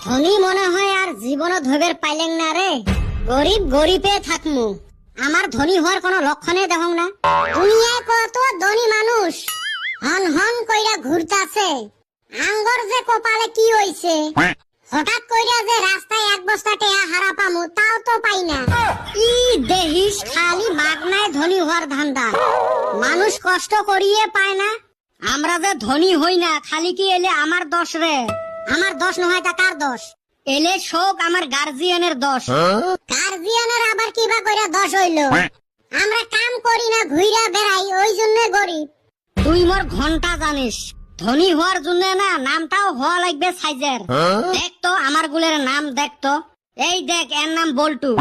ধনী মনে হয় আর জীবন ধবের পাইলেন না রে। গরিব গরিবে থাকমু, আমার ধনী হওয়ার কোনো লক্ষণে দেখো না। দুনিয়ায় কত ধনী মানুষ হন হন কইরা ঘুরতাছে, আঙ্গর যে কপালে কি হইছে। হঠাৎ কইরা যে রাস্তায় এক বস্তা টেয়া হারা পামু তাও তো পাই না। কি দেহিস খালি মাগনায় ধনী হওয়ার ধান্দা, মানুষ কষ্ট করিয়ে পায় না। আমরা যে ধনী হই না খালি কি এলে আমার দোষ রে? আমার দোষ নয় তা কার দোষ? এলে শোক আমার গার্জিয়ানের দোষ। গার্জিয়ানের আবার কিবা কইরা দোষ হইলো? আমরা কাম করি না ঘুইরা বেড়াই ওই জন্য গরিব। তুই মোর ঘন্টা জানিস, ধনী হওয়ার জন্য না নামটাও হওয়া লাগবে সাইজের। দেখ তো আমার গুলের নাম দেখ তো, এই দেখ এর নাম বল্টু।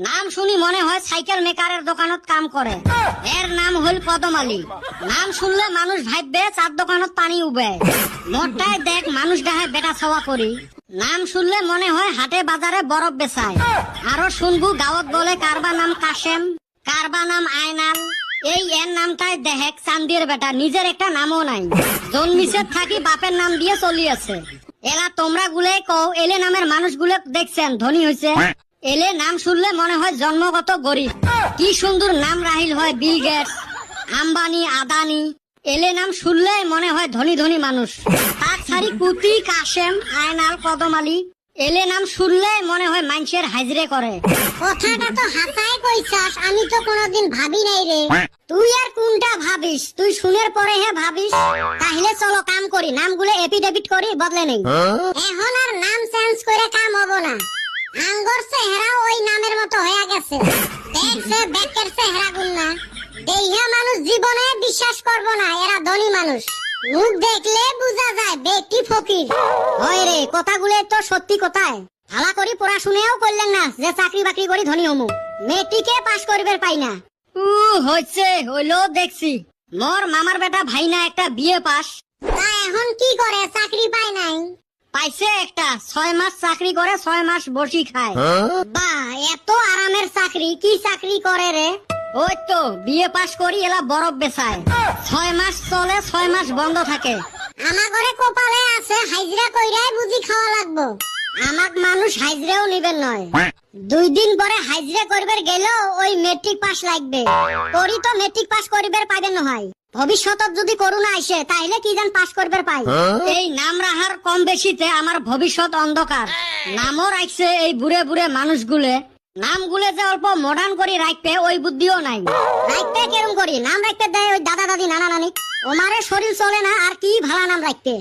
নাম শুনি মনে হয় সাইকেল মেকারের দোকানত কাম করে। এর নাম হল পদমালি। নাম শুনলে মানুষ ভাববে চার দোকানত পানি উবে। মোটটাই দেখ মানুষ ডাহে বেটা ছাওয়া করি। নাম শুনলে মনে হয় হাটে বাজারে বরফ বেচায়। আরো শুনবু গাঁৱত বলে কারবা নাম কাশেম, কারবা নাম আয়নাল। এই এর নামটাই দেহেক চান্দির বেটা, নিজের একটা নামও নাই। জন্মিছে থাকি বাপের নাম দিয়ে চলি আছে। এলা তোমরা গুলে কও এলে নামের মানুষ গুলে দেখছেন ধনী হয়েছে? এলে নাম শুনলে মনে হয় জন্মগত গরিব। কি সুন্দর নাম রাহিল হয়, বিল গেটস, আম্বানি, আদানি। এলে নাম শুনলে মনে হয় ধনী ধনী মানুষ। তার ছাড়ি কুতি, কাশেম, আয়নাল, কদমালি। এলে নাম শুনলে মনে হয় মানুষের হাজরে করে। কথাটা তো হাসাই কইছাস, আমি তো কোনোদিন ভাবি নাই রে। তুই আর কোনটা ভাবিস? তুই শুনের পরে হে ভাবিস। তাহলে চলো কাম করি, নামগুলো এপিডেভিট করি, বদলে নেই। এখন আর নাম চেঞ্জ করে কাম হবো না। আঙ্গর চেহারা ওই নামের মতো হয়ে গেছে। দেখছে ব্যাকের চেহারা গুন্না দেইহা মানুষ জীবনে বিশ্বাস করবো না এরা ধনী মানুষ। মুখ দেখলে বুঝা যায় ব্যক্তি ফকির। হয় রে, কথাগুলো তো সত্যি কথায়। ভালা করি পড়াশুনেও করলেন না যে চাকরি বাকরি করি ধনী হমু। মেট্রিকে পাশ করিবার পাই না। হইছে হইলো দেখছি। মোর মামার বেটা ভাই না একটা বিয়ে পাস। তা এখন কি করে? চাকরি পায় নাই? পাইছে একটা, 6 মাস চাকরি করে 6 মাস বসি খায়। বা এত আরামের চাকরি? কি চাকরি করে রে? ওই তো বিয়ে পাস করি এলা বরফ বেচায়। 6 মাস চলে, 6 মাস বন্ধ থাকে। আমার ঘরে কপালে আছে হাইজরা কইরাই বুঝি খাওয়া লাগবো। আমাক মানুষ হাইজরাও নিবেন নয়। 2 দিন পরে হাইজরা করবার গেলেও ওই মেট্রিক পাস লাগবে। করি তো মেট্রিক পাস করিবার পাইবেন নহয়। ভবিষ্যতত যদি করোনা আইসে তাহলে কি জান পাস করবার পাই। এই নাম রাহার কম বেশিতে আমার ভবিষ্যৎ অন্ধকার। নামও রাখছে এই বুড়ে বুড়ে মানুষগুলে। নামগুলো যে অল্প মডার্ন করে রাখবে ওই বুদ্ধিও নাই। রাখতে কেরম করি নাম রাখতে দেয় ওই দাদা দাদি নানা নানি। ওমারে শরীর চলে না আর কি ভালা নাম রাখতে।